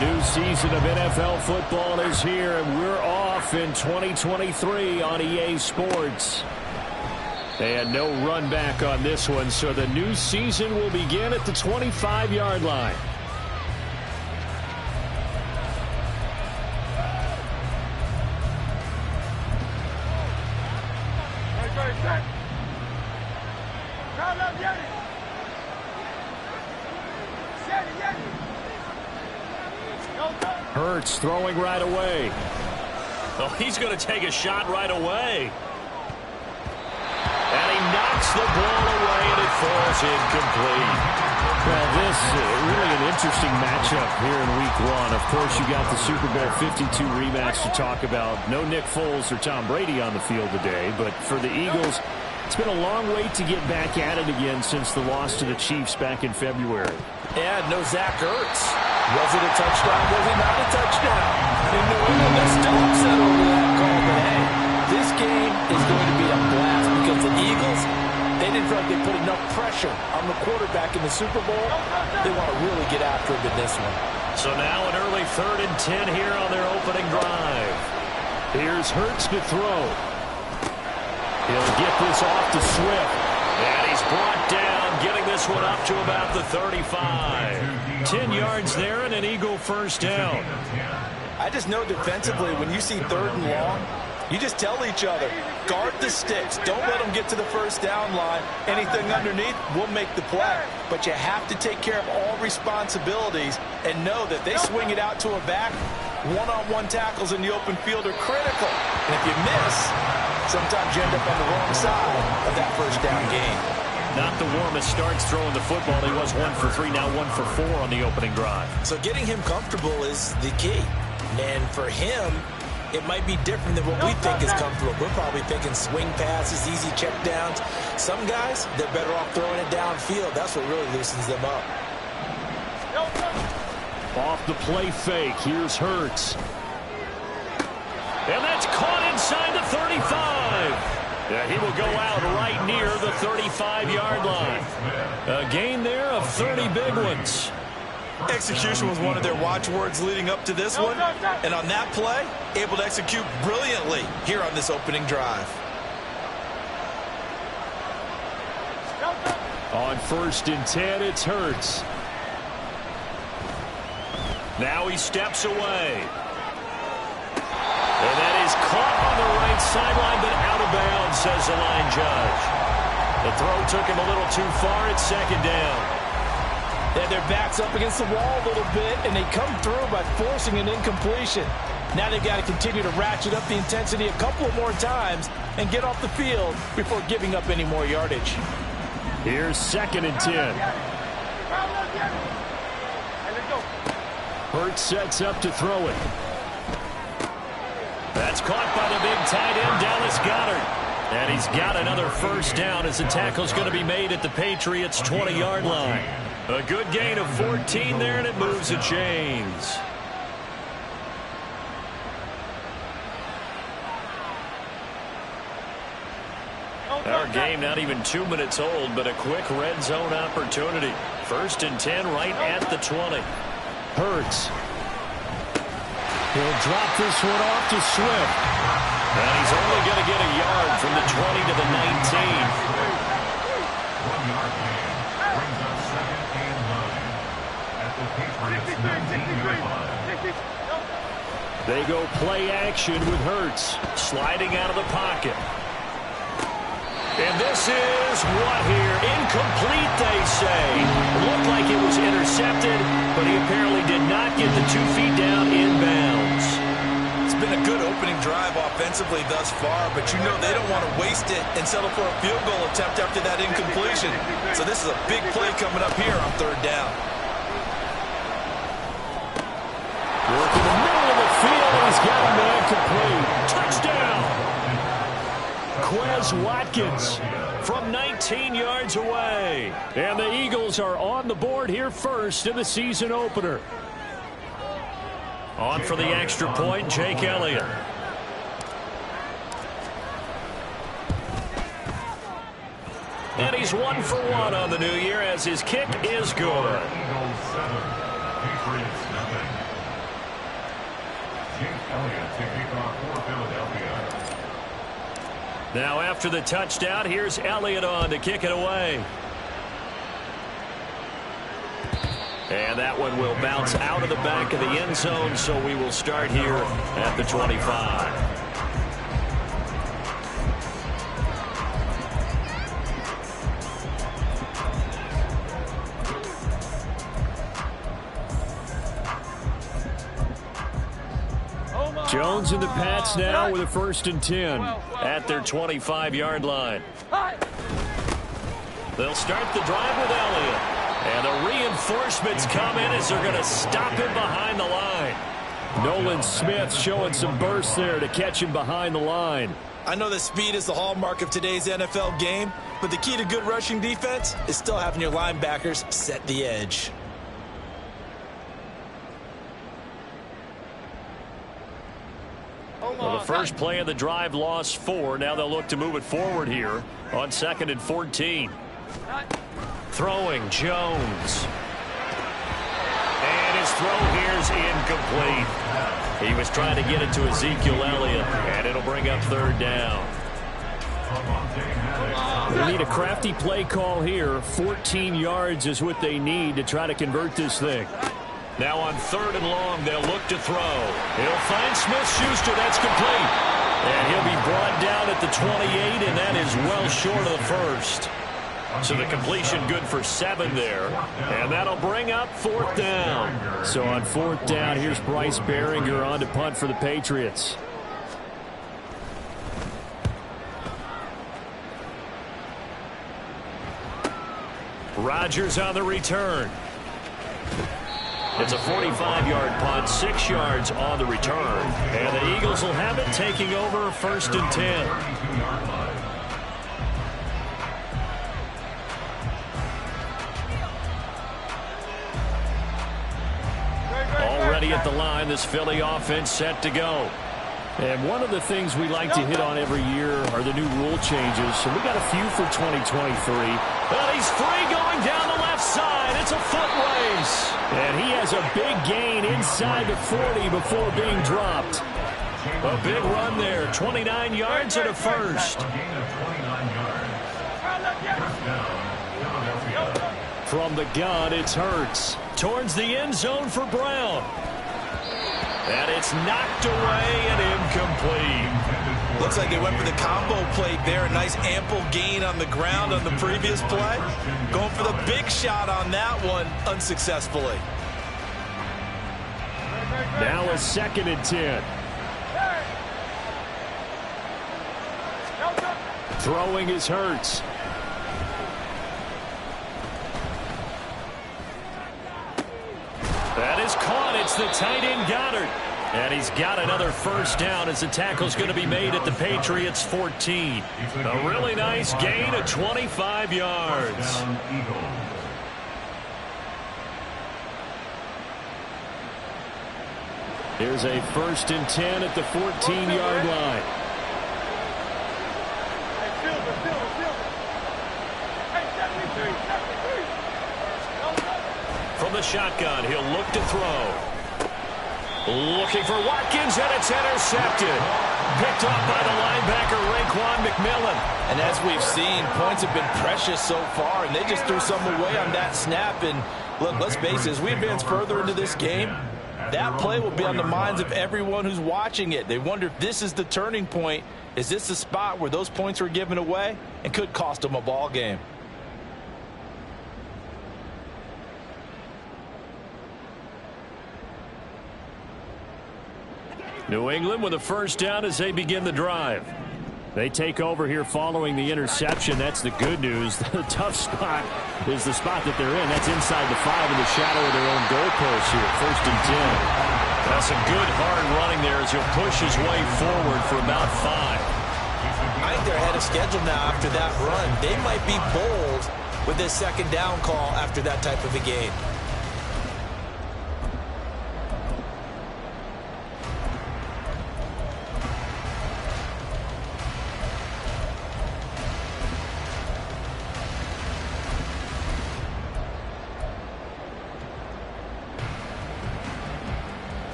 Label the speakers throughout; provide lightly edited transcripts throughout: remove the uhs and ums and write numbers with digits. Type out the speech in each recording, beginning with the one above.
Speaker 1: New season of NFL football is here, and we're off in 2023 on EA Sports. And no run back on this one, so the new season will begin at the 25-yard line. Hurts throwing right away.
Speaker 2: Oh, he's going to take a shot right away. And he knocks the ball away, and it falls incomplete.
Speaker 1: Well, this is really an interesting matchup here in Week 1. Of course, you got the Super Bowl 52 rematch to talk about. No Nick Foles or Tom Brady on the field today, but for the Eagles, it's been a long wait to get back at it again since the loss to the Chiefs back in February.
Speaker 2: And no Zach Ertz. Was it a touchdown? Was it not a touchdown? In New England, they're still upset over that call, but hey, this game is going to be a blast because the Eagles, they didn't feel like they put enough pressure on the quarterback in the Super Bowl. They want to really get after him in this one. So now an early 3rd and 10 here on their opening drive.
Speaker 1: Here's Hurts to throw. He'll get this off to Swift.
Speaker 2: And he's brought down, getting this one up to about the 35.
Speaker 1: 10 yards there and an Eagle first down.
Speaker 3: I just know defensively, when you see 3rd and long, you just tell each other, guard the sticks. Don't let them get to the first down line. Anything underneath will make the play. But you have to take care of all responsibilities and know that they swing it out to a back. One-on-one tackles in the open field are critical. And if you miss, sometimes you end up on the wrong side of that first down game.
Speaker 1: Not the warmest starts throwing the football. He was 1 for 3, now 1 for 4 on the opening drive.
Speaker 3: So getting him comfortable is the key. And for him, it might be different than what we think is comfortable. We're probably thinking swing passes, easy check downs. Some guys, they're better off throwing it downfield. That's what really loosens them up.
Speaker 1: Off the play fake. Here's Hurts. And that's caught inside the 35. Yeah, he will go out right near the 35-yard line. A gain there of 30 big ones.
Speaker 3: Execution was one of their watchwords leading up to this one. And on that play, able to execute brilliantly here on this opening drive.
Speaker 1: On 1st and 10, it's Hurts.
Speaker 2: Now he steps away. And that is caught on the right sideline, but out of bounds, says the line judge. The throw took him a little too far at 2nd down.
Speaker 3: And their back's up against the wall a little bit, and they come through by forcing an incompletion. Now they've got to continue to ratchet up the intensity a couple of more times and get off the field before giving up any more yardage.
Speaker 1: Here's 2nd and 10. Hurts sets up to throw it.
Speaker 2: That's caught by the big tight end, Dallas Goedert.
Speaker 1: And he's got another first down as the tackle's going to be made at the Patriots' 20-yard line.
Speaker 2: A good gain of 14 there, and it moves the chains. Our game not even 2 minutes old, but a quick red zone opportunity. 1st and 10 right at the 20.
Speaker 1: Hurts. He'll drop this one off to Swift.
Speaker 2: And he's only going to get a yard from the 20 to the 19.
Speaker 4: 1 yard gain brings us 2nd and 9 at the Patriots 19-yard line.
Speaker 1: They go play action with Hurts.
Speaker 2: Sliding out of the pocket. And this is what here? Incomplete, they say. It looked like it was intercepted, but he apparently did not get the 2 feet down inbounds.
Speaker 3: It's been a good opening drive offensively thus far, but you know they don't want to waste it and settle for a field goal attempt after that incompletion. So this is a big play coming up here on 3rd down.
Speaker 1: Work in the middle of the field, and he's got a man complete.
Speaker 2: Touchdown!
Speaker 1: Quez Watkins from 19 yards away. And the Eagles are on the board here first in the season opener.
Speaker 2: On for the extra point, Jake Elliott. And he's 1 for 1 on the new year as his kick is good.
Speaker 4: Elliott to kick off for Philadelphia.
Speaker 1: Now after the touchdown, here's Elliott on to kick it away. And that one will bounce out of the back of the end zone, so we will start here at the 25. Jones and the Pats now with a 1st and 10 at their 25-yard line. They'll start the drive with Elliott. And the reinforcements come in as they're going to stop him behind the line. Nolan Smith showing some burst there to catch him behind the line.
Speaker 3: I know that speed is the hallmark of today's NFL game, but the key to good rushing defense is still having your linebackers set the edge.
Speaker 1: Well, the first play of the drive lost 4. Now they'll look to move it forward here on 2nd and 14. Throwing Jones. And his throw here is incomplete. He was trying to get it to Ezekiel Elliott, and it'll bring up 3rd down. They need a crafty play call here. 14 yards is what they need to try to convert this thing. Now on 3rd and long, they'll look to throw. He'll find Smith-Schuster. That's complete. And he'll be brought down at the 28, and that is well short of the 1st. So the completion good for 7 there. And that'll bring up 4th down. So on 4th down, here's Bryce Behringer on to punt for the Patriots. Rodgers on the return. It's a 45-yard punt, 6 yards on the return. And the Eagles will have it, taking over 1st and 10. Already at the line, this Philly offense set to go. And one of the things we like to hit on every year are the new rule changes. So we got a few for 2023. But he's free going down the left side. It's a foot race. And he has a big gain inside the 40 before being dropped. A big run there. 29 yards and a 1st. From the gun, it's Hurts. Towards the end zone for Brown. And it's knocked away and incomplete.
Speaker 3: Looks like they went for the combo play there. A nice ample gain on the ground on the previous play. Going for the big shot on that one unsuccessfully.
Speaker 1: Now a 2nd and 10. Throwing is Hurts. That is caught. It's the tight end Goddard. And he's got another 1st down as the tackle's going to be made at the Patriots 14. A really nice gain of 25 yards. Here's a 1st and 10 at the 14-yard line. From the shotgun, he'll look to throw. Looking for Watkins, and it's intercepted. Picked up by the linebacker, Wk1.
Speaker 3: And as we've seen, points have been precious so far, and they just threw some away on that snap. And look, let's face it, as we advance further into this game, that play will be on the minds of everyone who's watching it. They wonder if this is the turning point. Is this the spot where those points were given away and could cost them a ball game?
Speaker 1: New England with a 1st down as they begin the drive. They take over here following the interception. That's the good news. The tough spot is the spot that they're in. That's inside the 5 in the shadow of their own goalpost here. 1st and 10. That's a good hard running there as he'll push his way forward for about 5.
Speaker 3: I think they're ahead of schedule now after that run. They might be bold with this 2nd down call after that type of a game.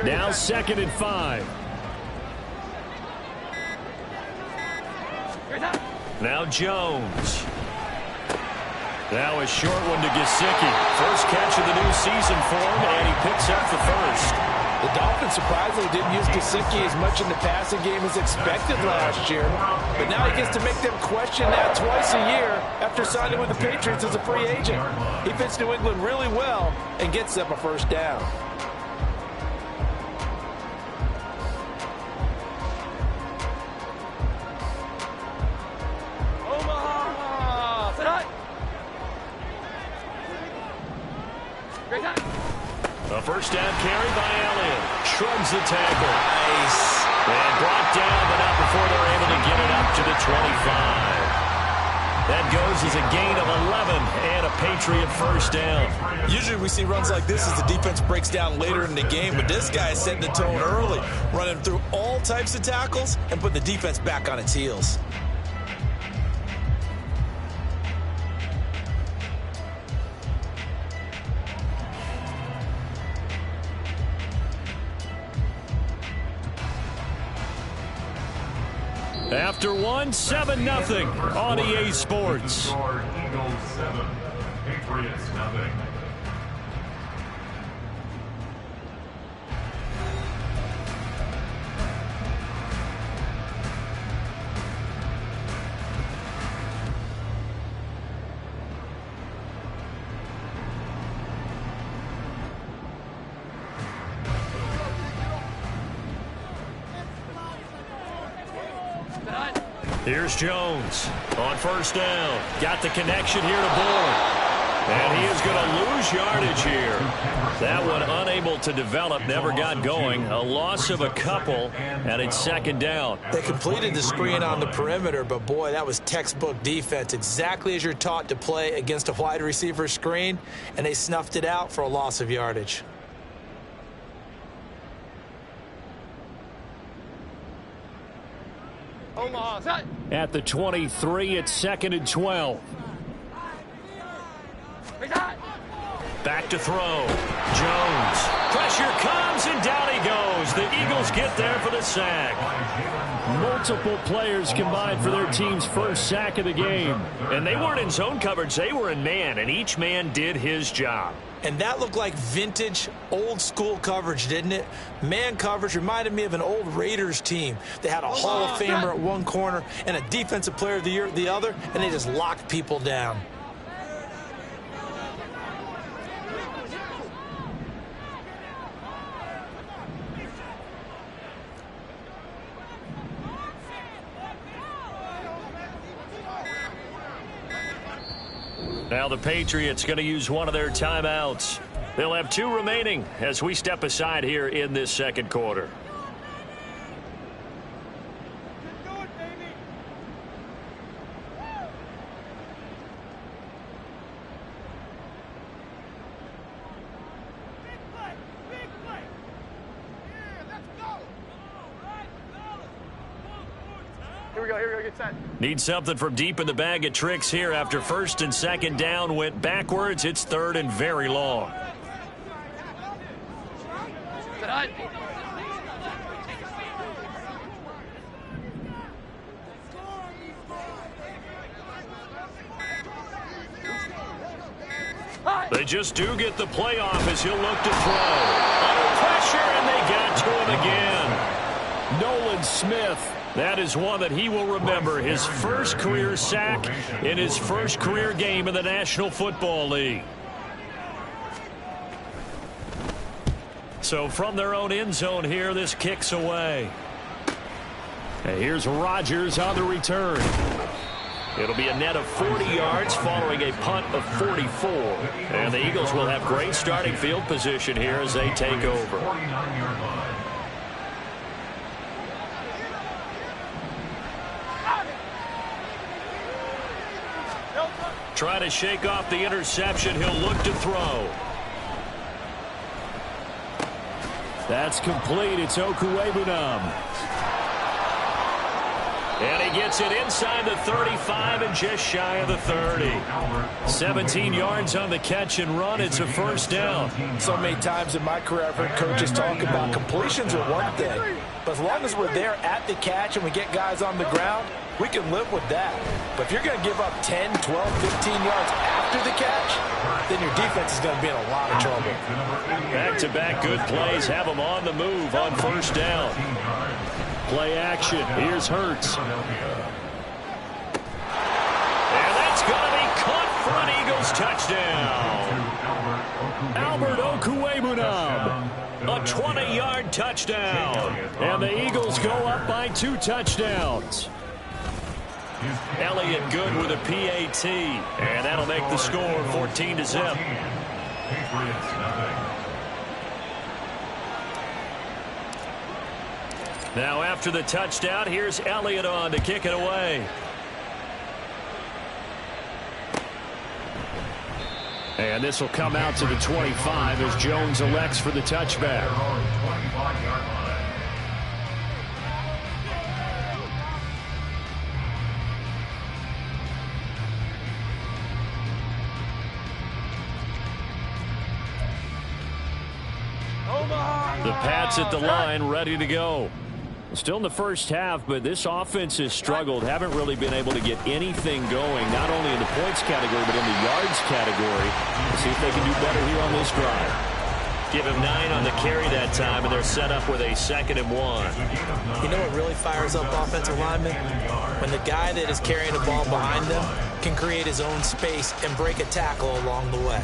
Speaker 1: Now 2nd and 5. Now Jones. Now a short one to Gesicki. First catch of the new season for him, and he picks up the first.
Speaker 2: The Dolphins surprisingly didn't use Gesicki as much in the passing game as expected last year. But now he gets to make them question that twice a year after signing with the Patriots as a free agent. He fits New England really well and gets them a first down.
Speaker 1: A first down carry by Elliott. Shrugs the tackle. Nice. And brought down, but not before they're able to get it up to the 25. That goes as a gain of 11 and a Patriot first down.
Speaker 3: Usually we see runs like this as the defense breaks down later in the game, but this guy is setting the tone early, running through all types of tackles and putting the defense back on its heels.
Speaker 1: After one, 7-0 on EA Sports.
Speaker 4: Eagles 7, Patriots 0.
Speaker 1: Here's Jones on first down. Got the connection here to Bourne. And he is going to lose yardage here. That one unable to develop, never got going. A loss of a couple, and it's 2nd down.
Speaker 2: They completed the screen on the perimeter, but boy, that was textbook defense. Exactly as you're taught to play against a wide receiver screen, and they snuffed it out for a loss of yardage.
Speaker 1: At the 23, it's 2nd and 12. Back to throw. Jones. Pressure comes, and down he goes. The Eagles get there for the sack. Multiple players combined for their team's first sack of the game. And they weren't in zone coverage. They were in man, and each man did his job.
Speaker 2: And that looked like vintage, old-school coverage, didn't it? Man coverage reminded me of an old Raiders team. They had a Hall of Famer at one corner and a Defensive Player of the Year at the other, and they just locked people down.
Speaker 1: Now the Patriots going to use one of their timeouts. They'll have 2 remaining as we step aside here in this 2nd quarter.
Speaker 5: Here we go, get set.
Speaker 1: Need something from deep in the bag of tricks here after 1st and 2nd down went backwards. It's 3rd and very long. They just do get the play off as he'll look to throw. Under pressure, and they got to him again. Nolan Smith. That is one that he will remember. His first career sack in his first career game in the National Football League. So from their own end zone here, this kicks away. And here's Rodgers on the return. It'll be a net of 40 yards following a punt of 44. And the Eagles will have great starting field position here as they take over.
Speaker 4: 49-yard line.
Speaker 1: Trying to shake off the interception. He'll look to throw. That's complete. It's Wk1. And he gets it inside the 35 and just shy of the 30. 17 yards on the catch and run. It's a first down.
Speaker 3: So many times in my career I've heard coaches talk about completions are one thing. But as long as we're there at the catch and we get guys on the ground, we can live with that. But if you're going to give up 10, 12, 15 yards after the catch, then your defense is going to be in a lot of trouble.
Speaker 1: Back-to-back good plays have them on the move on first down. Play action. Here's Hurts. And that's going to be caught for an Eagles touchdown. Albert Okwuegbunam. A 20-yard touchdown. And the Eagles go up by 2 touchdowns. Elliott good with a PAT. And that'll make the score 14-0. Now after the touchdown, here's Elliott on to kick it away. And this will come out to the 25 as Jones elects for the touchback. The Pats at the line, ready to go. Still in the first half, but this offense has struggled. Haven't really been able to get anything going, not only in the points category, but in the yards category. Let's see if they can do better here on this drive. Give him 9 on the carry that time, and they're set up with a 2nd and 1.
Speaker 2: You know what really fires up offensive linemen? When the guy that is carrying the ball behind them can create his own space and break a tackle along the way.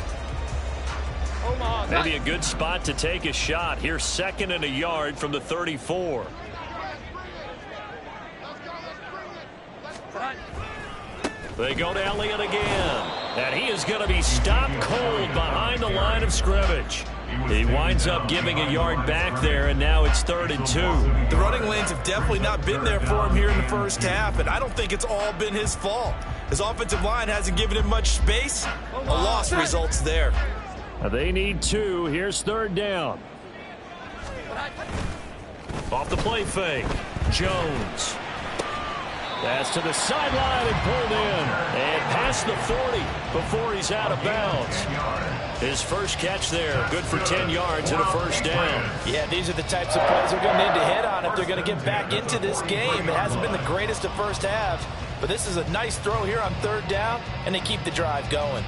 Speaker 1: Maybe a good spot to take a shot. Here's 2nd and a yard from the 34. They go to Elliott again. And he is going to be stopped cold behind the line of scrimmage. He winds up giving a yard back there, and now it's 3rd and 2.
Speaker 3: The running lanes have definitely not been there for him here in the first half, and I don't think it's all been his fault. His offensive line hasn't given him much space. A loss results there.
Speaker 1: They need 2. Here's 3rd down. Off the play fake. Jones. Pass to the sideline and pulled in. And past the 40 before he's out of bounds. His first catch there. Good for 10 yards and a first down.
Speaker 3: Yeah, these are the types of plays they're going to need to hit on if they're going to get back into this game. It hasn't been the greatest of first halves, but this is a nice throw here on 3rd down, and they keep the drive going.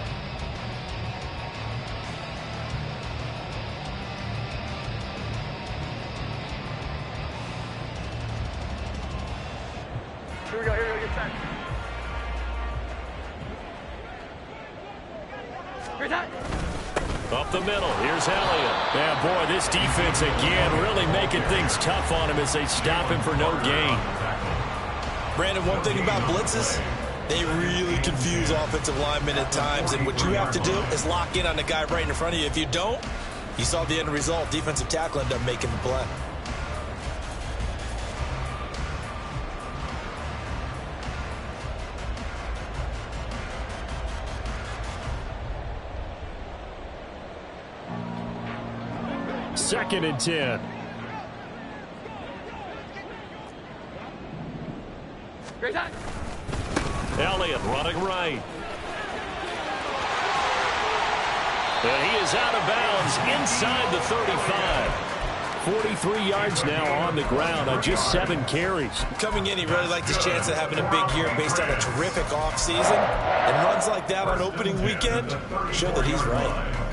Speaker 5: Here we go, get set. Here's that.
Speaker 1: Up the middle, here's Elliott. Yeah, boy, this defense again really making things tough on him as they stop him for no gain.
Speaker 3: Brandon, one thing about blitzes, they really confuse offensive linemen at times, and what you have to do is lock in on the guy right in front of you. If you don't, you saw the end result. Defensive tackle ended up making the play.
Speaker 1: Second and 10.
Speaker 5: Great time.
Speaker 1: Elliott running right. And he is out of bounds inside the 35. 43 yards now on the ground on just 7 carries.
Speaker 3: Coming in, he really liked his chance of having a big year based on a terrific offseason. And runs like that on opening weekend show that he's right.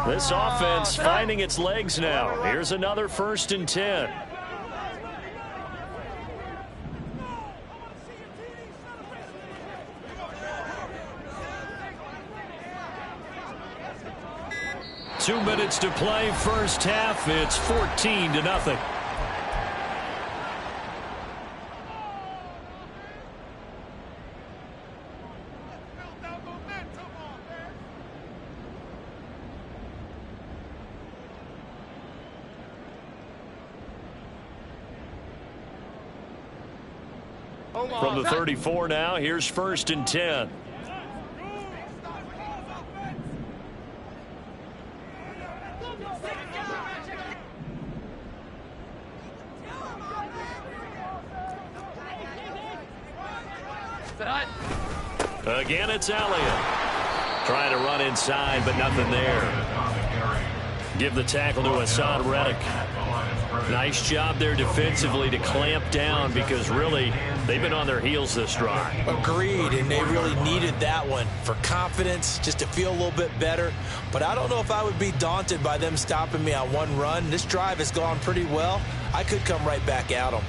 Speaker 1: This offense finding its legs now. Here's another 1st and 10. Two minutes to play, first half. It's 14-0. From the 34 now, here's 1st and 10. Again, it's Elliott. Trying to run inside, but nothing there. Give the tackle to Sz1. Nice job there defensively to clamp down because really they've been on their heels this drive.
Speaker 2: Agreed, and they really needed that one for confidence, just to feel a little bit better. But I don't know if I would be daunted by them stopping me on one run. This drive has gone pretty well. I could come right back at them.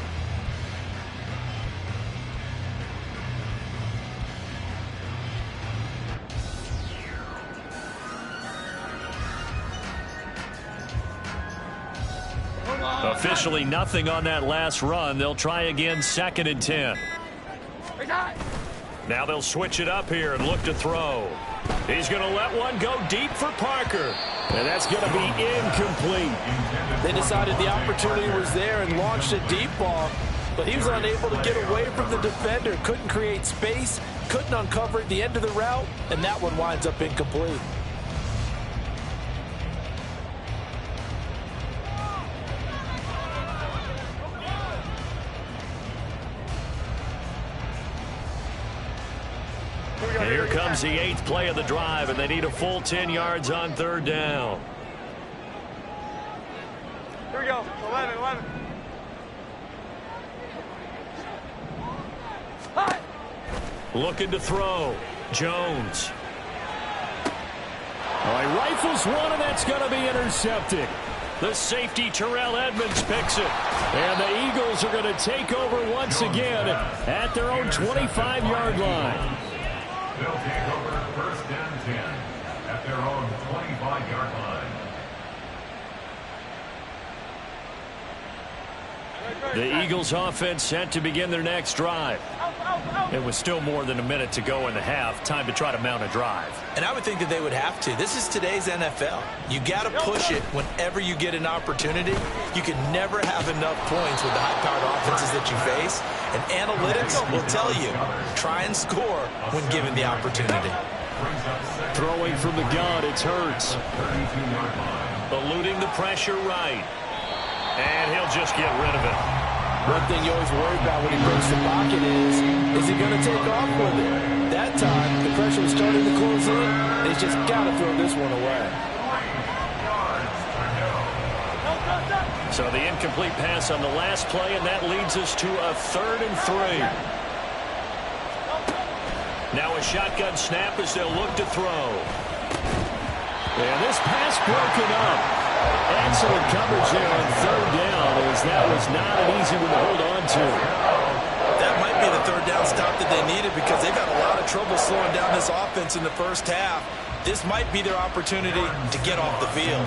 Speaker 1: Officially nothing on that last run. They'll try again, 2nd and 10. Now they'll switch it up here and look to throw. He's going to let one go deep for Parker. And that's going to be incomplete.
Speaker 2: They decided the opportunity was there and launched a deep ball, but he was unable to get away from the defender. Couldn't create space, couldn't uncover at the end of the route, and that one winds up incomplete.
Speaker 1: Here comes the 8th play of the drive, and they need a full 10 yards on 3rd down.
Speaker 5: Here we go. 11. Hi.
Speaker 1: Looking to throw. Jones. Oh, he rifles one, and that's going to be intercepted. The safety, Terrell Edmonds, picks it. And the Eagles are going to take over once again at their own 25-yard line.
Speaker 4: They'll take over 1st and 10 at their own 25-yard line.
Speaker 1: The Eagles offense set to begin their next drive. It was still more than a minute to go in the half. Time to try to mount a drive.
Speaker 2: And I would think that they would have to. This is today's NFL. You got to push it whenever you get an opportunity. You can never have enough points with the high-powered offenses that you face. And analytics will tell you, try and score when given the opportunity.
Speaker 1: Throwing from the gun, it's Hurts. Eluding the pressure right. And he'll just get rid of it.
Speaker 2: One thing you always worry about when he breaks the pocket is he going to take off with it? That time, the pressure was starting to close in. He's just got to throw this one away.
Speaker 1: So the incomplete pass on the last play, and that leads us to a 3rd and 3. Now a shotgun snap as they'll look to throw. And this pass broken up. Excellent coverage there on 3rd down, as that was not an easy one to hold on to.
Speaker 2: That might be the 3rd down stop that they needed because they've had a lot of trouble slowing down this offense in the first half. This might be their opportunity to get off the field.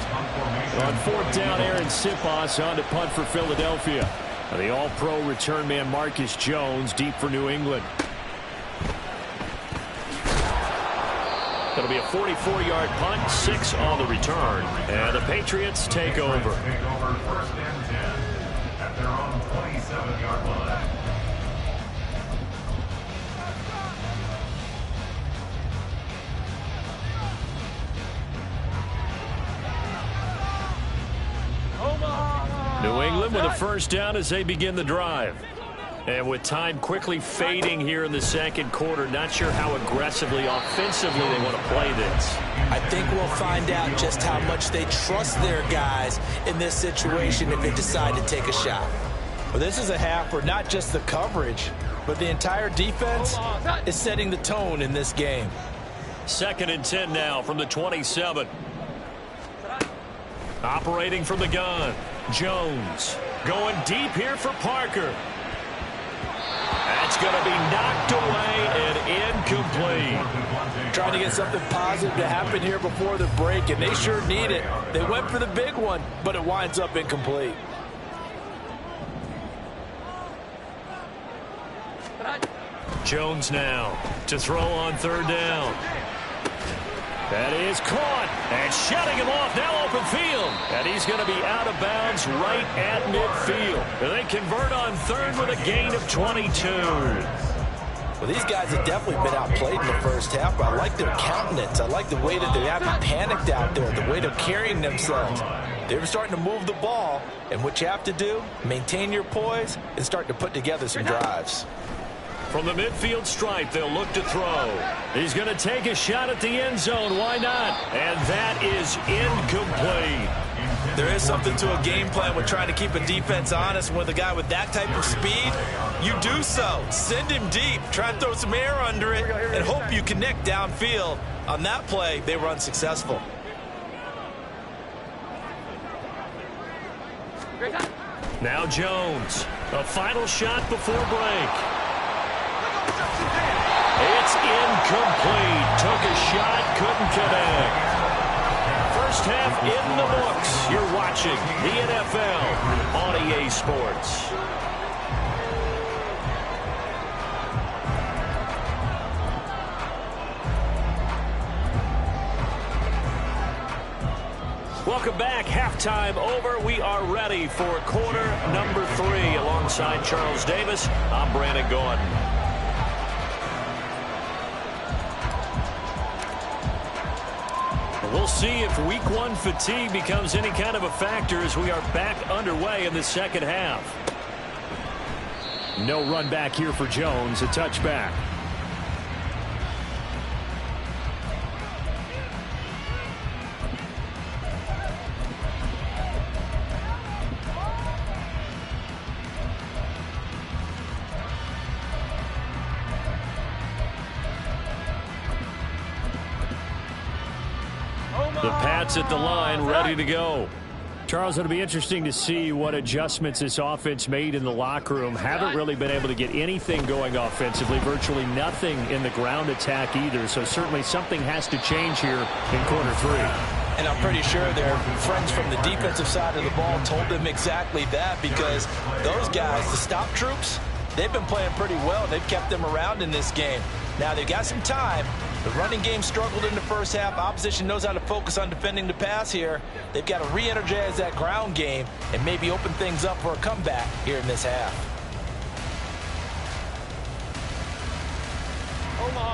Speaker 1: On 4th down, Aaron Sipos on to punt for Philadelphia. The all-pro return man Marcus Jones deep for New England. It'll be a 44-yard punt, 6 on the return, and the Patriots take over.
Speaker 4: Take over 1st and 10 at their own 27-yard line.
Speaker 1: New England with a 1st down as they begin the drive. And with time quickly fading here in the 2nd quarter, not sure how aggressively, offensively they want to play this.
Speaker 2: I think we'll find out just how much they trust their guys in this situation if they decide to take a shot. Well, this is a half where not just the coverage, but the entire defense is setting the tone in this game.
Speaker 1: 2nd and 10 now from the 27. Operating from the gun, Jones going deep here for Parker. That's going to be knocked away and incomplete.
Speaker 2: Trying to get something positive to happen here before the break, and they sure need it. They went for the big one, but it winds up incomplete.
Speaker 1: Jones now to throw on 3rd down. That is caught, and shutting him off, now open field. And he's going to be out of bounds right at midfield. And they convert on 3rd with a gain of 22.
Speaker 2: Well, these guys have definitely been outplayed in the first half, but I like their countenance. I like the way that they haven't panicked out there, the way they're carrying themselves. They're starting to move the ball, and what you have to do, maintain your poise and start to put together some drives.
Speaker 1: From the midfield stripe, they'll look to throw. He's going to take a shot at the end zone. Why not? And that is incomplete.
Speaker 3: There is something to a game plan with trying to keep a defense honest. With a guy with that type of speed, you do so. Send him deep. Try and throw some air under it and hope you connect downfield. On that play, they were unsuccessful.
Speaker 1: Now Jones. A final shot before break. It's incomplete. Took a shot, couldn't connect. First half in the books. You're watching the NFL on EA Sports. Welcome back. Halftime over. We are ready for quarter number 3. Alongside Charles Davis, I'm Brandon Gordon. We'll see if Week 1 fatigue becomes any kind of a factor as we are back underway in the second half. No run back here for Jones. A touchback. The Pats at the line, ready to go. Charles, it'll be interesting to see what adjustments this offense made in the locker room. Haven't really been able to get anything going offensively, virtually nothing in the ground attack either. So certainly something has to change here in quarter 3.
Speaker 3: And I'm pretty sure their friends from the defensive side of the ball told them exactly that, because those guys, the stop troops, they've been playing pretty well. They've kept them around in this game. Now they've got some time. The running game struggled in the first half. Opposition knows how to focus on defending the pass here. They've got to re-energize that ground game and maybe open things up for a comeback here in this half.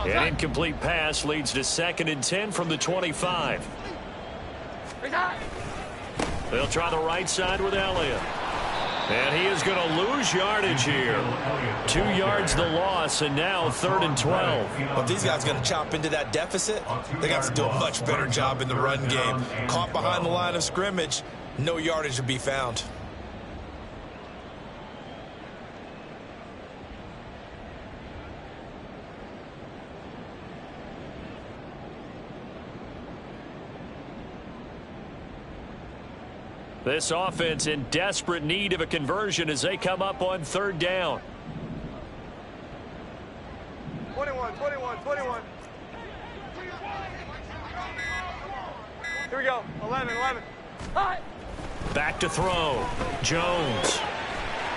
Speaker 1: An incomplete pass leads to 2nd and 10 from the 25. They'll try the right side with Elliott. And he is going to lose yardage here. 2 yards the loss, and now 3rd and 12.
Speaker 3: But these guys are going to chop into that deficit. They got to do a much better job in the run game. Caught behind the line of scrimmage, no yardage to be found.
Speaker 1: This offense in desperate need of a conversion as they come up on 3rd down.
Speaker 5: 21. Here we go. 11.
Speaker 1: Back to throw. Jones.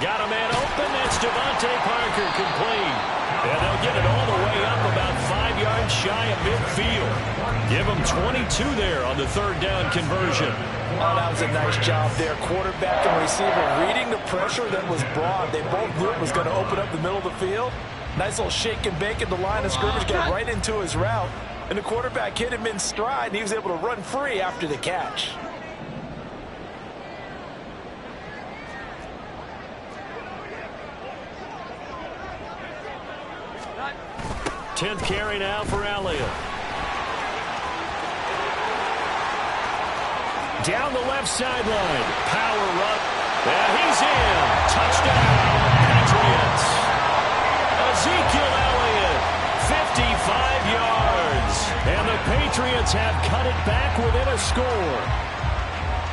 Speaker 1: Got a man open. That's Devontae Parker, complete. And they'll get it all the way up about 5 yards shy of midfield. Give them 22 there on the 3rd down conversion.
Speaker 3: Oh, that was a nice job there. Quarterback and receiver reading the pressure that was brought. They both knew it was going to open up the middle of the field. Nice little shake and bake at the line of scrimmage, got right into his route. And the quarterback hit him in stride, and he was able to run free after the catch.
Speaker 1: Tenth carry now for Elliott. Down the left sideline. Power run. And he's in. Touchdown, Patriots. Ezekiel Elliott, 55 yards. And the Patriots have cut it back within a score.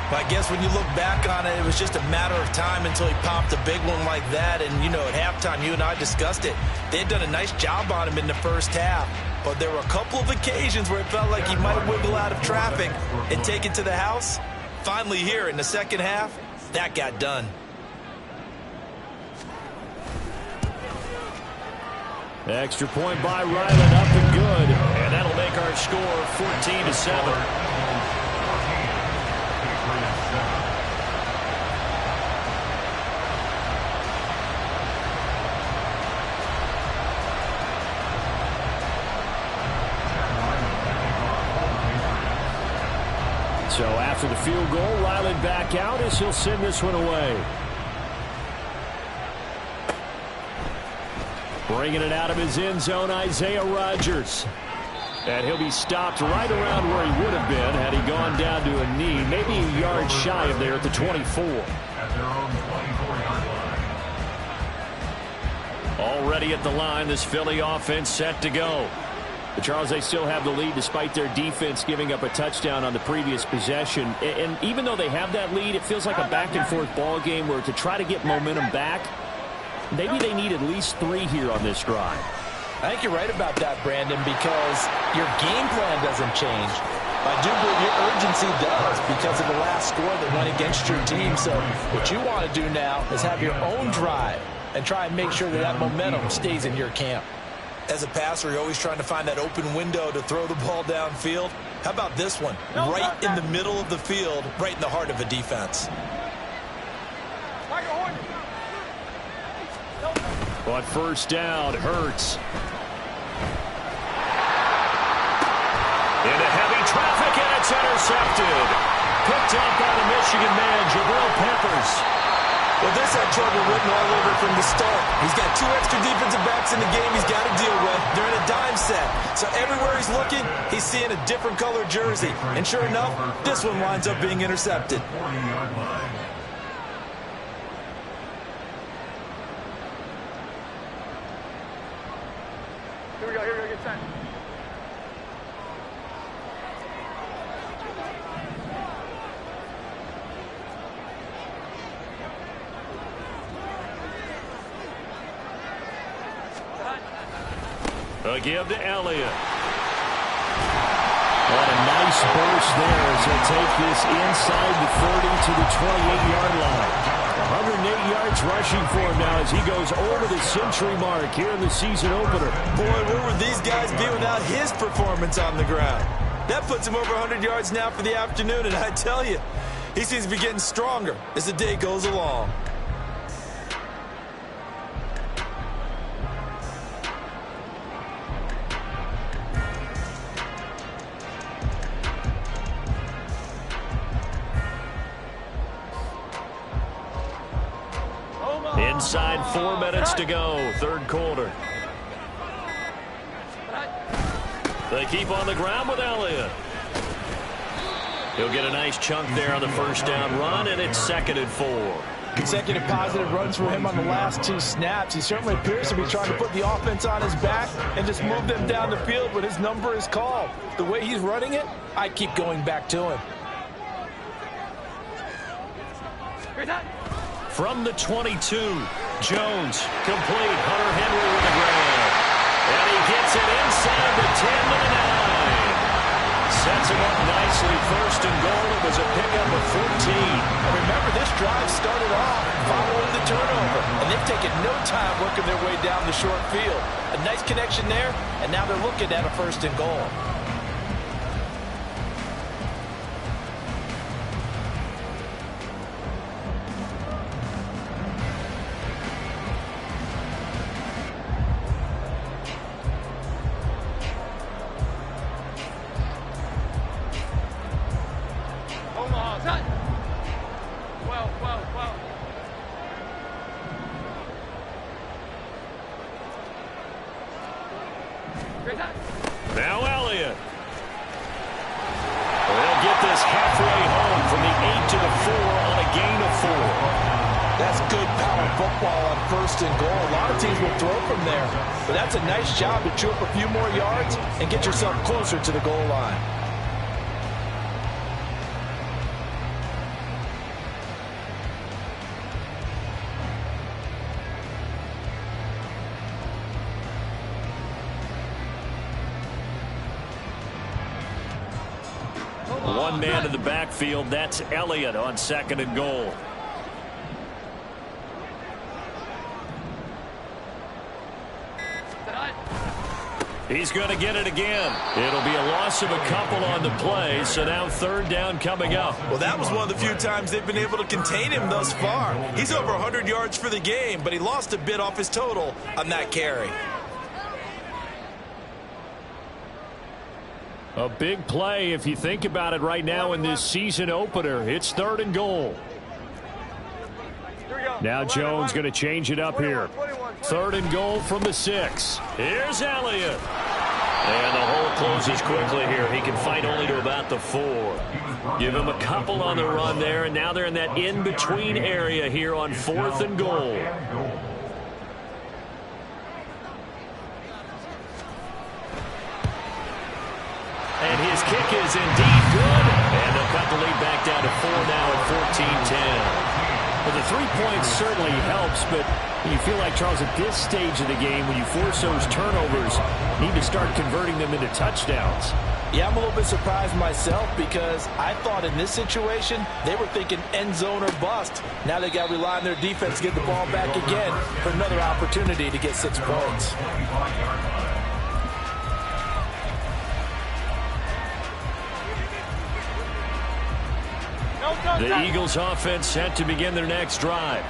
Speaker 3: But I guess when you look back on it, it was just a matter of time until he popped a big one like that. And, you know, at halftime, you and I discussed it. They had done a nice job on him in the first half. But there were a couple of occasions where it felt like he might wiggle out of traffic and take it to the house. Finally here in the second half, that got done.
Speaker 1: Extra point by Ryland, up and good. And that'll make our score 14-7. So after the field goal, Ryland back out as he'll send this one away. Bringing it out of his end zone, Isaiah Rodgers. And he'll be stopped right around where he would have been had he gone down to a knee, maybe a yard shy of there at the 24.
Speaker 4: At their own 24-yard line.
Speaker 1: Already at the line, this Philly offense set to go. But Charles, they still have the lead despite their defense giving up a touchdown on the previous possession. And even though they have that lead, it feels like a back-and-forth ball game where to try to get momentum back, maybe they need at least 3 here on this drive.
Speaker 2: I think you're right about that, Brandon, because your game plan doesn't change. I do believe your urgency does because of the last score that went against your team. So what you want to do now is have your own drive and try and make sure that that momentum stays in your camp.
Speaker 3: As a passer, you're always trying to find that open window to throw the ball downfield. How about this one? Right in the middle of the field, right in the heart of a defense.
Speaker 1: But first down, Hurts. Into heavy traffic, and it's intercepted. Picked up by the Michigan man, Jabril Peppers.
Speaker 3: Well, this had trouble written all over from the start. He's got 2 extra defensive backs in the game he's got to deal with. They're in a dime set. So everywhere he's looking, he's seeing a different color jersey. And sure enough, this one winds up being intercepted.
Speaker 4: 40-yard line.
Speaker 5: Here we go, get set.
Speaker 1: A give to Elliott. What a nice burst there as they take this inside the 30 to the 28-yard line. 108 yards rushing for him now as he goes over the century mark here in the season opener.
Speaker 3: Boy, where would these guys be without his performance on the ground? That puts him over 100 yards now for the afternoon, and I tell you, he seems to be getting stronger as the day goes along.
Speaker 1: Inside 4 minutes to go, third quarter. They keep on the ground with Elliott. He'll get a nice chunk there on the first down run, and it's 2nd and 4.
Speaker 2: Consecutive positive runs for him on the last 2 snaps. He certainly appears to be trying to put the offense on his back and just move them down the field when his number is called. The way he's running it, I keep going back to him.
Speaker 1: From the 22, Jones, complete. Hunter Henry with the grab. And he gets it inside the 10 to the 9. Sets him up nicely. 1st and goal. It was a pickup of 14.
Speaker 2: And remember, this drive started off following the turnover. And they've taken no time working their way down the short field. A nice connection there, and now they're looking at a 1st and goal.
Speaker 1: Now Elliott. They'll get this halfway home from the 8 to the 4 on a gain of 4.
Speaker 2: That's good power football on 1st and goal. A lot of teams will throw from there. But that's a nice job to chew up a few more yards and get yourself closer to the goal line.
Speaker 1: One man in the backfield. That's Elliott on 2nd and goal. He's going to get it again. It'll be a loss of a couple on the play, so now 3rd down coming up.
Speaker 3: Well, that was one of the few times they've been able to contain him thus far. He's over 100 yards for the game, but he lost a bit off his total on that carry.
Speaker 1: A big play if you think about it right now in this season opener. It's 3rd and goal.
Speaker 5: Here we go.
Speaker 1: Now Jones going to change it up here. 3rd and goal from the 6. Here's Elliott. And the hole closes quickly here. He can fight only to about the 4. Give him a couple on the run there, and now they're in that in-between area here on 4th and goal. And his kick is indeed good. And they'll cut the lead back down to 4 now at 14-10. Well, the 3 points certainly helps, but you feel like, Charles, at this stage of the game, when you force those turnovers, you need to start converting them into touchdowns.
Speaker 3: Yeah, I'm a little bit surprised myself because I thought in this situation they were thinking end zone or bust. Now they got to rely on their defense to get the ball back again for another opportunity to get 6 points.
Speaker 1: The Eagles offense set to begin their next drive.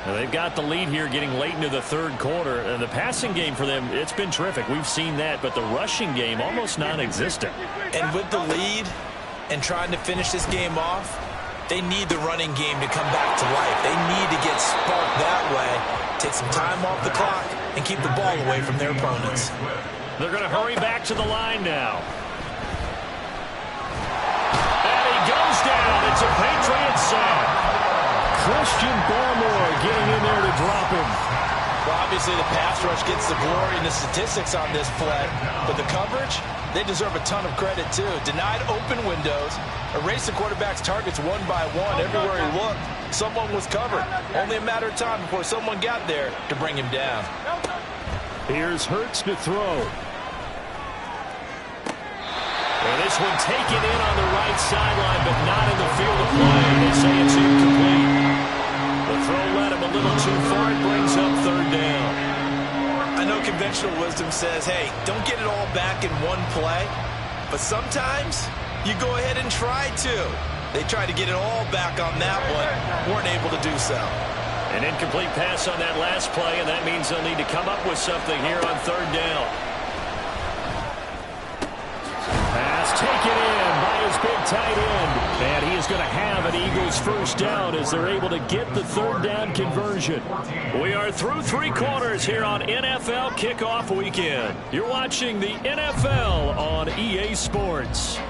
Speaker 1: Now, they've got the lead here getting late into the 3rd quarter. And the passing game for them, it's been terrific. We've seen that, but the rushing game almost non-existent.
Speaker 3: And with the lead and trying to finish this game off, they need the running game to come back to life. They need to get sparked that way, take some time off the clock, and keep the ball away from their opponents.
Speaker 1: They're going to hurry back to the line now. Goes down. It's a Patriot sack. Christian Barmore getting in there to drop him.
Speaker 3: Well, obviously the pass rush gets the glory and the statistics on this play, but the coverage, they deserve a ton of credit too. Denied open windows, erased the quarterback's targets one by one. Everywhere he looked, someone was covered. Only a matter of time before someone got there to bring him down.
Speaker 1: Here's Hurts to throw. And this one taken in on the right sideline, but not in the field of play. They say it's incomplete. The throw led him a little too far. It brings up 3rd down.
Speaker 3: I know conventional wisdom says, hey, don't get it all back in one play. But sometimes you go ahead and try to. They tried to get it all back on that one. Weren't able to do so.
Speaker 1: An incomplete pass on that last play, and that means they'll need to come up with something here on 3rd down. Pass taken in by his big tight end. And he is going to have an Eagles 1st down as they're able to get the 3rd down conversion. We are through 3 quarters here on NFL Kickoff Weekend. You're watching the NFL on EA Sports.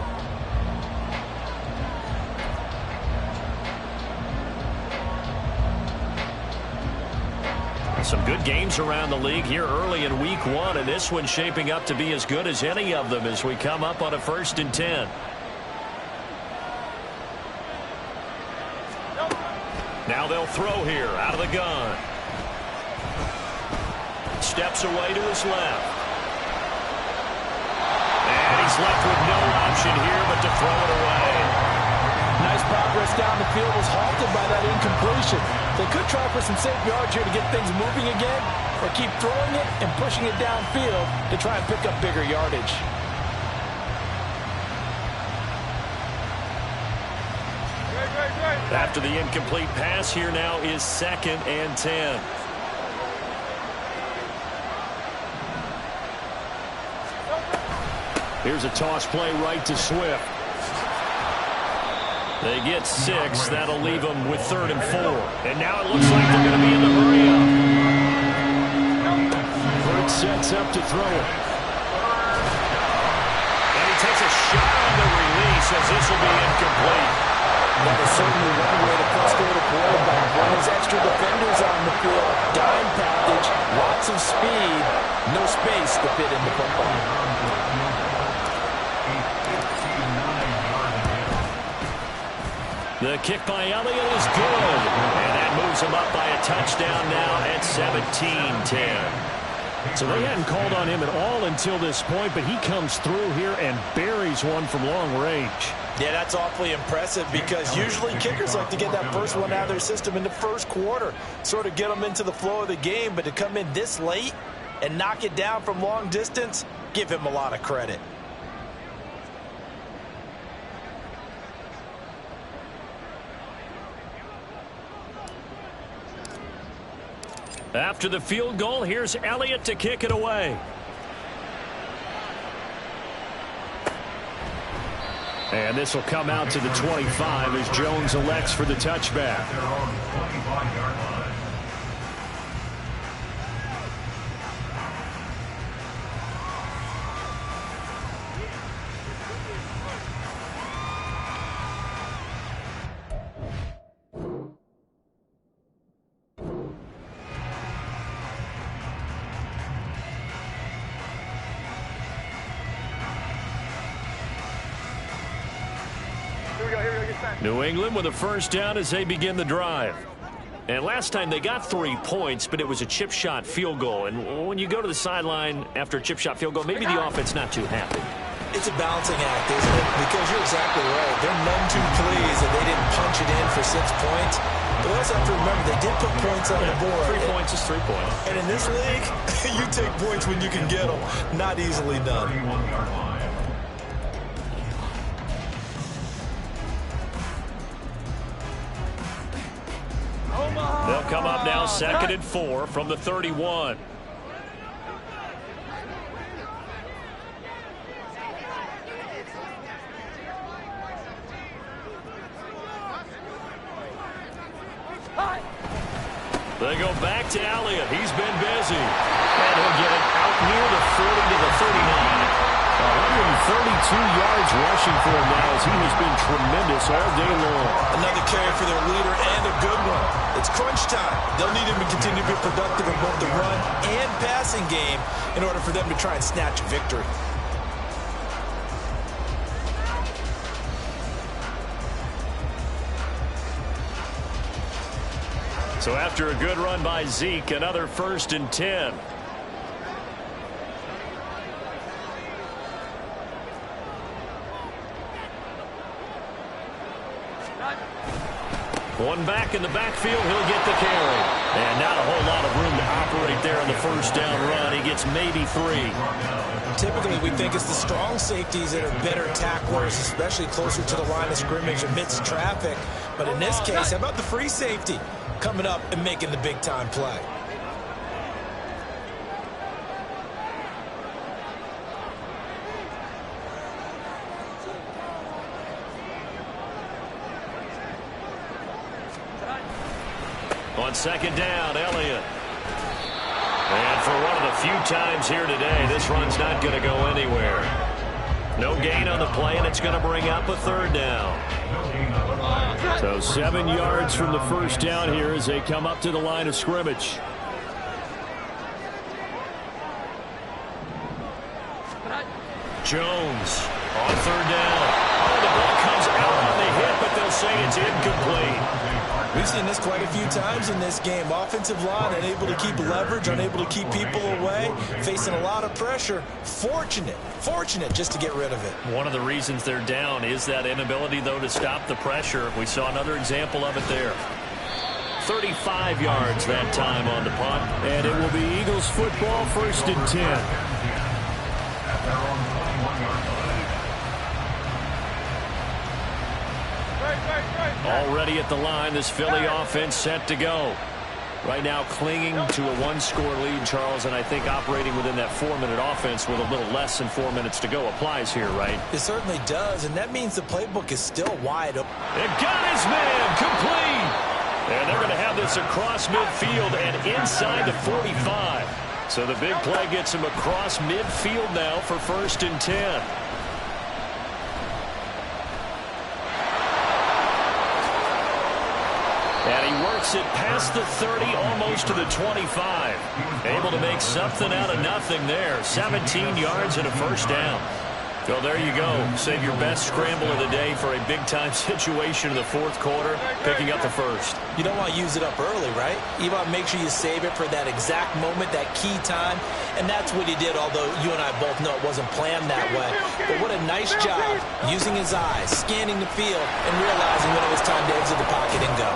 Speaker 1: Some good games around the league here early in Week 1, and this one shaping up to be as good as any of them as we come up on a 1st and 10. Now they'll throw here out of the gun. Steps away to his left. And he's left with no option here but to throw it away.
Speaker 3: Nice progress down the field was halted by that incompletion. They could try for some safe yards here to get things moving again, or keep throwing it and pushing it downfield to try and pick up bigger yardage.
Speaker 1: After the incomplete pass, here now is 2nd and 10. Here's a toss play right to Swift. They get 6. That'll leave them with 3rd and 4. And now it looks like they're going to be in the hurry-up. Hurts sets up to throw it. And he takes a shot on the release as this will be incomplete.
Speaker 3: That is certainly one way to frustrate a quarterback. When there's extra defenders on the field, dime package, lots of speed, no space to fit in the football.
Speaker 1: The kick by Elliott is good. And that moves him up by a touchdown now at 17-10. So they hadn't called on him at all until this point, but he comes through here and buries one from long range.
Speaker 3: Yeah, that's awfully impressive because usually kickers like to get that first one out of their system in the 1st quarter, sort of get them into the flow of the game, but to come in this late and knock it down from long distance, give him a lot of credit.
Speaker 1: After the field goal, here's Elliott to kick it away. And this will come out to the 25 as Jones elects for the touchback. New England with a first down as they begin the drive. And last time they got 3 points, but it was a chip shot field goal. And when you go to the sideline after a chip shot field goal, maybe the offense not too happy.
Speaker 2: It's a balancing act, isn't it? Because you're exactly right. They're none too pleased that they didn't punch it in for 6 points. But we also have to remember they did put points on the board.
Speaker 1: 3 points is 3 points.
Speaker 2: And in this league, you take points when you can get them. Not easily done.
Speaker 1: They'll come up now 2nd and 4 from the 31. They go back to Elliott. He's been busy. And he'll get it out near the 40 to the 39. 132 yards rushing for him now as he has been tremendous all day long.
Speaker 2: Another carry for their leader and a good one. It's crunch time. They'll need him to continue to be productive in both the run and passing game in order for them to try and snatch a victory.
Speaker 1: So after a good run by Zeke, another 1st and 10. One back in the backfield, he'll get the carry. And not a whole lot of room to operate there on the first down run. He gets maybe 3.
Speaker 2: Typically, we think it's the strong safeties that are better tacklers, especially closer to the line of scrimmage amidst traffic. But in this case, how about the free safety coming up and making the big-time play?
Speaker 1: On 2nd down, Elliott. And for one of the few times here today, this run's not going to go anywhere. No gain on the play, and it's going to bring up a 3rd down. So 7 yards from the first down here as they come up to the line of scrimmage. Jones on 3rd down. Oh, the ball comes out on the hit, but they'll say it's incomplete.
Speaker 2: We've seen this quite a few times in this game. Offensive line unable to keep leverage, unable to keep people away, facing a lot of pressure. Fortunate just to get rid of it.
Speaker 1: One of the reasons they're down is that inability, though, to stop the pressure. We saw another example of it there. 35 yards that time on the punt. And it will be Eagles football, 1st and 10. Already at the line, this Philly offense set to go. Right now clinging to a 1-score lead, Charles, and I think operating within that 4-minute offense with a little less than 4 minutes to go applies here, right?
Speaker 2: It certainly does, and that means the playbook is still wide open.
Speaker 1: It got his man complete. And they're going to have this across midfield and inside the 45. So the big play gets him across midfield now for 1st and 10. And he works it past the 30, almost to the 25. Able to make something out of nothing there. 17 yards and a 1st down. Well, there you go. Save your best scramble of the day for a big-time situation in the 4th quarter, picking up the 1st.
Speaker 2: You don't want to use it up early, right? You want to make sure you save it for that exact moment, that key time. And that's what he did, although you and I both know it wasn't planned that way. But what a nice job using his eyes, scanning the field, and realizing when it was time to exit the pocket and go.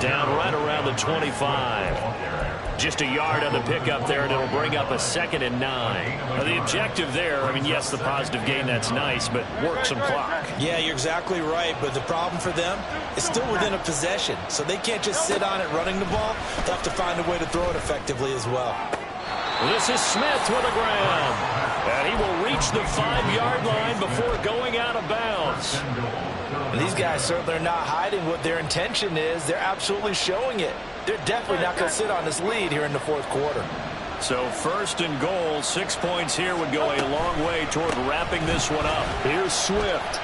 Speaker 1: Down right around the 25. Just a yard on the pickup there, and it'll bring up a 2nd and 9. Now, the objective there, I mean, yes, the positive gain, that's nice, but work some clock.
Speaker 2: Yeah, you're exactly right, but the problem for them is still within a possession, so they can't just sit on it running the ball. They'll have to find a way to throw it effectively as well.
Speaker 1: This is Smith with a grab, and he will reach the 5-yard line before going out of bounds.
Speaker 2: And these guys certainly are not hiding what their intention is. They're absolutely showing it. They're definitely not going to sit on this lead here in the 4th quarter.
Speaker 1: So 1st and goal, 6 points here would go a long way toward wrapping this one up. Here's Swift.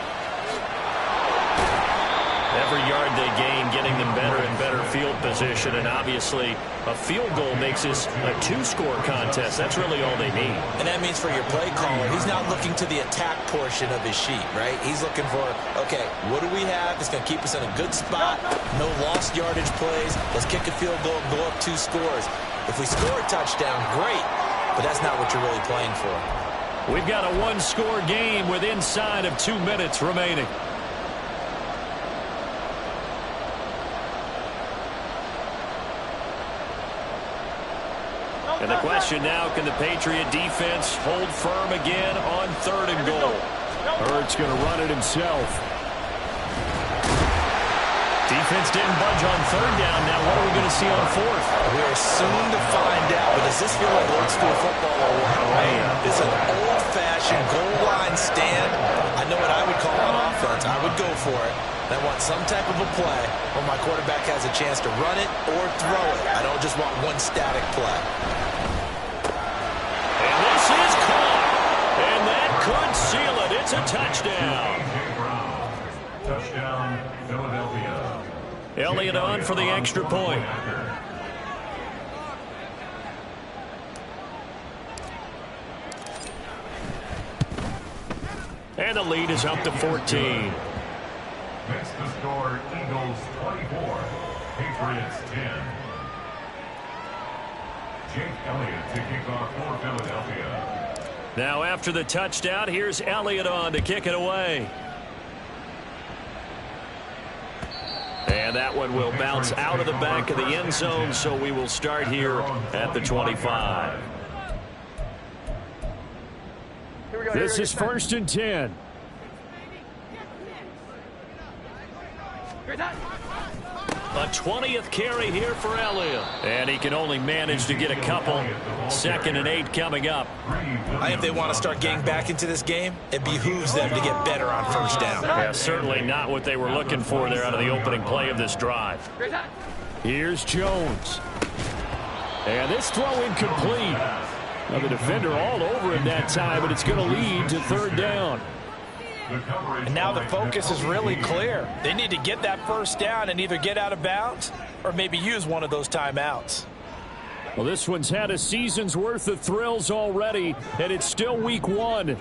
Speaker 1: Every yard they gain, getting them better and better field position, and obviously a field goal makes this a two-score contest. That's really all they need.
Speaker 2: And that means for your play caller, he's not looking to the attack portion of his sheet, right? He's looking for, okay, what do we have that's going to keep us in a good spot? No lost yardage plays. Let's kick a field goal and go up 2 scores. If we score a touchdown, great, but that's not what you're really playing for.
Speaker 1: We've got a one-score game with inside of 2 minutes remaining. And the question now, can the Patriot defense hold firm again on 3rd and goal? Hurts going to run it himself. Defense didn't budge on 3rd down. Now what are we going to see on 4th?
Speaker 2: We are soon to find out. But does this feel like old school football or what? Right? It's an old-fashioned goal line stand. I know what I would call on offense. I would go for it. I want some type of a play where my quarterback has a chance to run it or throw it. I don't just want one static play.
Speaker 1: And this is caught. And that could seal it. It's a touchdown.
Speaker 4: Touchdown, Philadelphia.
Speaker 1: Elliott on for the extra point. And the lead is up to 14.
Speaker 4: Makes the score Eagles 24, Patriots 10. Jake Elliott to kick off for Philadelphia.
Speaker 1: Now after the touchdown, here's Elliott on to kick it away. And that one will bounce out of the back of the end zone, so we will start here at the 25. This is 1st and 10. A 20th carry here for Elliott. And he can only manage to get a couple. 2nd and 8 coming up.
Speaker 2: I think if they want to start getting back into this game, it behooves them to get better on 1st down.
Speaker 1: Yeah, certainly not what they were looking for there out of the opening play of this drive. Here's Jones. And this throw incomplete. Now the defender all over him that time, but it's going to lead to 3rd down.
Speaker 3: And now the focus is really clear. They need to get that 1st down and either get out of bounds or maybe use one of those timeouts.
Speaker 1: Well, this one's had a season's worth of thrills already, and it's still week 1.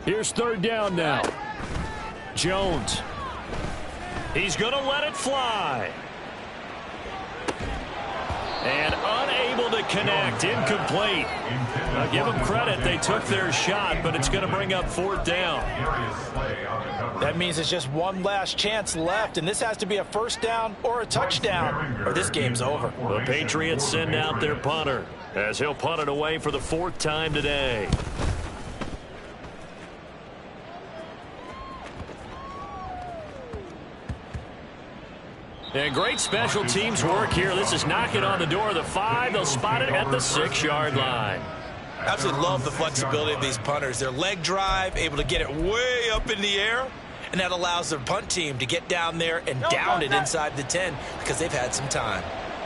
Speaker 1: Here's 3rd down now. Jones. He's going to let it fly. And unable to connect. Incomplete. I'll give them credit. They took their shot, but it's going to bring up 4th down.
Speaker 3: That means it's just one last chance left, and this has to be a 1st down or a touchdown, or this game's over.
Speaker 1: The Patriots send out their punter as he'll punt it away for the 4th time today. And great special teams work here. This is knocking on the door of the 5. They'll spot it at the 6-yard line.
Speaker 2: Absolutely love the flexibility of these punters. Their leg drive, able to get it way up in the air, and that allows their punt team to get down there and down it inside the 10 because they've had some time.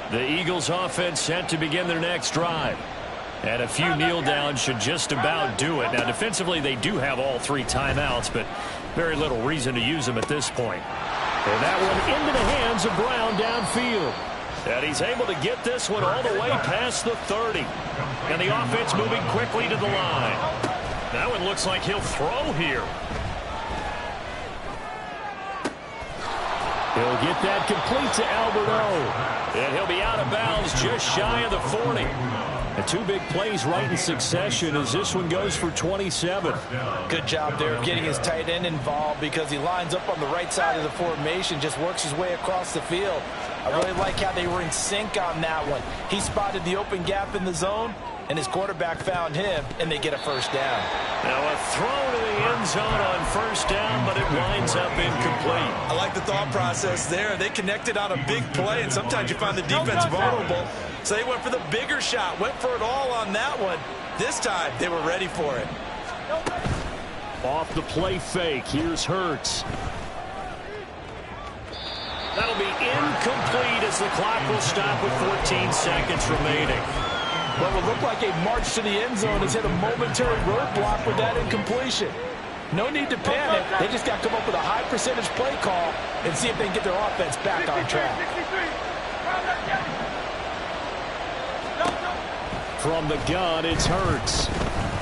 Speaker 1: The Eagles offense set to begin their next drive. And a few kneel downs should just about do it. Now defensively they do have all 3 timeouts, but very little reason to use them at this point. And that one into the hands of Brown downfield. And he's able to get this one all the way past the 30. And the offense moving quickly to the line. That one looks like he'll throw here. He'll get that complete to Alberto. And he'll be out of bounds just shy of the 40. And 2 big plays right in succession as this one goes for 27.
Speaker 3: Good job there of getting his tight end involved because he lines up on the right side of the formation, just works his way across the field. I really like how they were in sync on that one. He spotted the open gap in the zone, and his quarterback found him, and they get a 1st down.
Speaker 1: Now a throw to the end zone on 1st down, but it winds up incomplete.
Speaker 2: I like the thought process there. They connected on a big play, and sometimes you find the defense vulnerable. So they went for the bigger shot, went for it all on that one. This time, they were ready for it.
Speaker 1: Off the play fake, here's Hurts. That'll be incomplete as the clock will stop with 14 seconds remaining.
Speaker 3: What will look like a march to the end zone has hit a momentary roadblock with that incompletion. No need to panic. They just got to come up with a high percentage play call and see if they can get their offense back on track.
Speaker 1: From the gun, it's Hurts.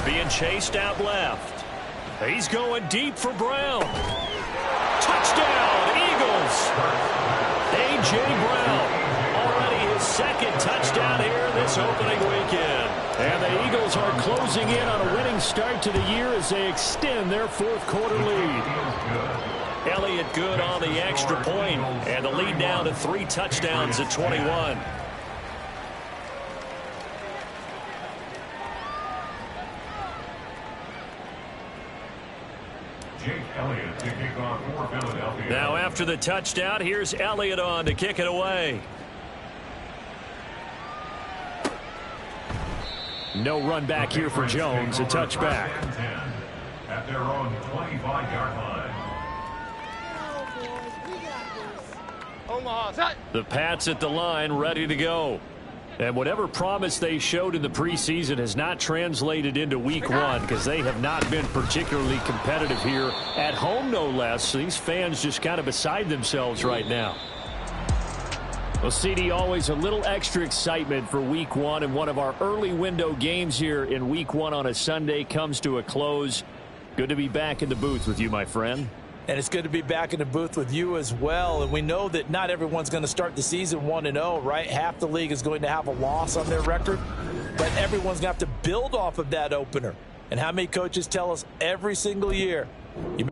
Speaker 1: Being chased out left. He's going deep for Brown. Touchdown, Eagles. A.J. Brown, already his second touchdown here this opening weekend. And the Eagles are closing in on a winning start to the year as they extend their fourth quarter lead. Elliott good on the extra point, and the lead down to 3 touchdowns at 21. Now after the touchdown, here's Elliott on to kick it away. No run back here for Jones, a touchback.
Speaker 4: At their own 25-yard line.
Speaker 1: The Pats at the line, ready to go. And whatever promise they showed in the preseason has not translated into week 1 because they have not been particularly competitive here at home, no less. These fans just kind of beside themselves right now. Well, CD, always a little extra excitement for week 1, and one of our early window games here in week 1 on a Sunday comes to a close. Good to be back in the booth with you, my friend.
Speaker 3: And it's good to be back in the booth with you as well. And we know that not everyone's going to start the season 1-0, right? Half the league is going to have a loss on their record. But everyone's going to have to build off of that opener. And how many coaches tell us every single year, you